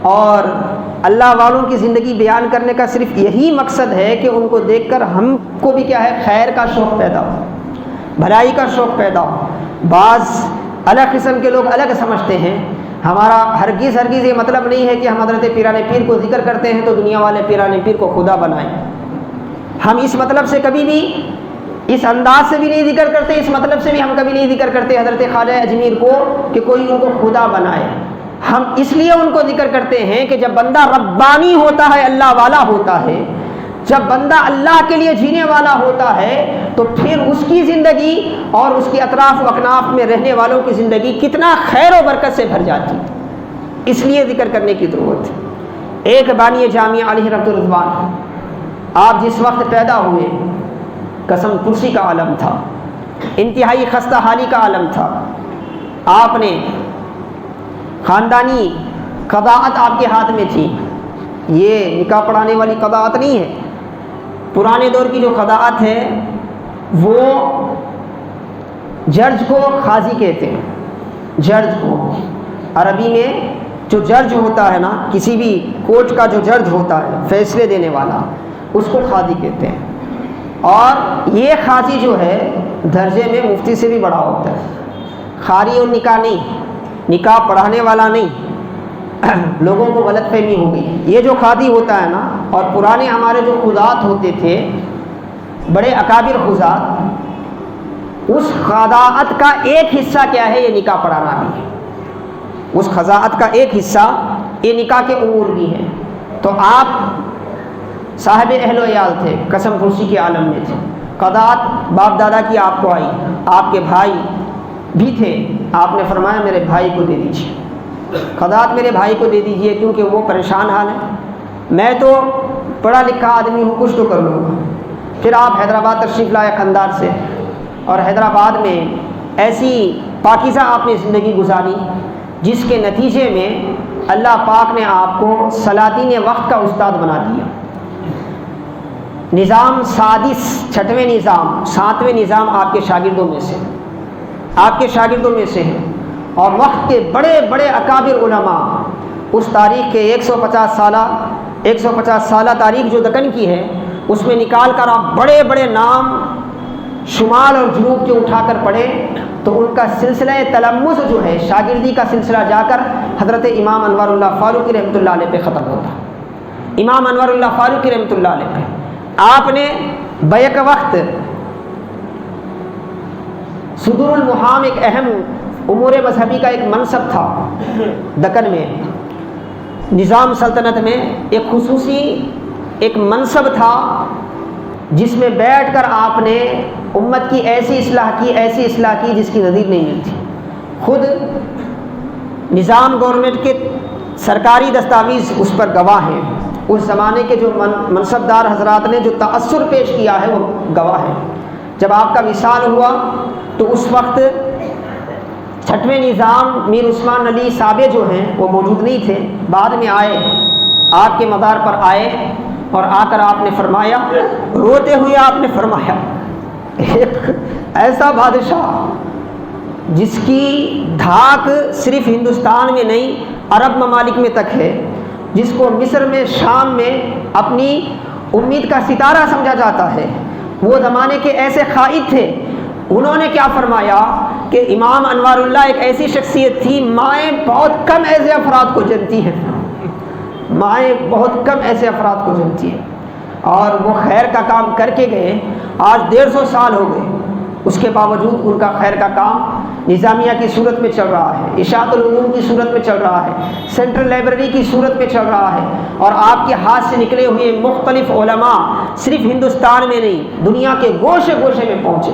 اور اللہ والوں کی زندگی بیان کرنے کا صرف یہی مقصد ہے کہ ان کو دیکھ کر ہم کو بھی کیا ہے، خیر کا شوق پیدا ہو، بھلائی کا شوق پیدا ہو۔ بعض الگ قسم کے لوگ الگ سمجھتے ہیں، ہمارا ہرگز یہ مطلب نہیں ہے کہ ہم حضرت پیران پیر کو ذکر کرتے ہیں تو دنیا والے پیران پیر کو خدا بنائیں۔ ہم اس مطلب سے کبھی بھی، اس انداز سے بھی نہیں ذکر کرتے، اس مطلب سے بھی ہم کبھی نہیں ذکر کرتے حضرت خواجہ اجمیر کو کہ کوئی ان کو خدا بنائے۔ ہم اس لیے ان کو ذکر کرتے ہیں کہ جب بندہ ربانی ہوتا ہے، اللہ والا ہوتا ہے، جب بندہ اللہ کے لیے جینے والا ہوتا ہے تو پھر اس کی زندگی اور اس کے اطراف و اکناف میں رہنے والوں کی زندگی کتنا خیر و برکت سے بھر جاتی ہے، اس لیے ذکر کرنے کی ضرورت ہے۔ ایک بانی جامعہ علیہ رحمۃ الرضوان، آپ جس وقت پیدا ہوئے قسم پرسی کا عالم تھا، انتہائی خستہ حالی کا عالم تھا۔ آپ نے خاندانی قضاءت آپ کے ہاتھ میں تھی، یہ نکاح پڑھانے والی قضاءت نہیں ہے، پرانے دور کی جو قضاءت ہے وہ جج کو قاضی کہتے ہیں۔ جج کو عربی میں جو جج ہوتا ہے نا، کسی بھی کورٹ کا جو جج ہوتا ہے فیصلے دینے والا، اس کو قاضی کہتے ہیں۔ اور یہ قاضی جو ہے درجے میں مفتی سے بھی بڑا ہوتا ہے، قاری اور نکاح نہیں، نکاح پڑھانے والا نہیں، لوگوں کو غلط فہمی ہو گئی۔ یہ جو قاضی ہوتا ہے نا، اور پرانے ہمارے جو قضات ہوتے تھے، بڑے اکابر قضات، اس قضاءت کا ایک حصہ کیا ہے، یہ نکاح پڑھانا بھی ہے۔ اس قضاءت کا ایک حصہ یہ نکاح کے امور بھی ہیں۔ تو آپ صاحب اہل و عیال تھے، قسم پرسی کے عالم میں تھے، قضاءت باپ دادا کی آپ کو آئی، آپ کے بھائی بھی تھے، آپ نے فرمایا میرے بھائی کو دے دیجیے، قضاءت میرے بھائی کو دے دیجیے کیونکہ وہ پریشان حال ہے، میں تو پڑھا لکھا آدمی ہوں، کچھ تو کر لوں گا۔ پھر آپ حیدرآباد تشریف لائے خاندان سے، اور حیدرآباد میں ایسی پاکیزہ آپ نے زندگی گزاری جس کے نتیجے میں اللہ پاک نے آپ کو سلاطین وقت کا استاد بنا دیا۔ نظام سادس، چھٹویں نظام، ساتویں نظام آپ کے شاگردوں میں سے ہیں، اور وقت کے بڑے بڑے اکابر علماء، اس تاریخ کے 150 سالہ تاریخ جو دکن کی ہے، اس میں نکال کر آپ بڑے بڑے نام شمال اور جنوب کے اٹھا کر پڑھے تو ان کا سلسلہ تلمذ جو ہے، شاگردی کا سلسلہ جا کر حضرت امام انوار اللہ فاروقی رحمۃ اللہ علیہ پہ ختم ہوتا ہے۔ امام انوار اللہ فاروقی رحمۃ اللہ علیہ پہ آپ نے بیک وقت صدور المحام، ایک اہم امور مذہبی کا ایک منصب تھا دکن میں، نظام سلطنت میں ایک خصوصی ایک منصب تھا جس میں بیٹھ کر آپ نے امت کی ایسی اصلاح کی جس کی نظیر نہیں ملتی۔ خود نظام گورنمنٹ کے سرکاری دستاویز اس پر گواہ ہیں، اس زمانے کے جو منصبدار حضرات نے جو تأثر پیش کیا ہے وہ گواہ ہے۔ جب آپ کا وصال ہوا تو اس وقت چھٹویں نظام میر عثمان علی صابے جو ہیں وہ موجود نہیں تھے، بعد میں آئے، آپ کے مزار پر آئے، اور آ کر آپ نے فرمایا، روتے ہوئے آپ نے فرمایا، ایک ایسا بادشاہ جس کی دھاک صرف ہندوستان میں نہیں عرب ممالک میں تک ہے، جس کو مصر میں، شام میں اپنی امید کا ستارہ سمجھا جاتا ہے، وہ زمانے کے ایسے قائد تھے۔ انہوں نے کیا فرمایا کہ امام انوار اللہ ایک ایسی شخصیت تھی، مائیں بہت کم ایسے افراد کو جنتی ہیں، مائیں بہت کم ایسے افراد کو جنتی ہیں، اور وہ خیر کا کام کر کے گئے۔ آج 150 سال ہو گئے، اس کے باوجود ان کا خیر کا کام نظامیہ کی صورت میں چل رہا ہے، اشاعت العلوم کی صورت میں چل رہا ہے، سینٹرل لائبریری کی صورت میں چل رہا ہے، اور آپ کے ہاتھ سے نکلے ہوئے مختلف علماء صرف ہندوستان میں نہیں، دنیا کے گوشے گوشے میں پہنچے۔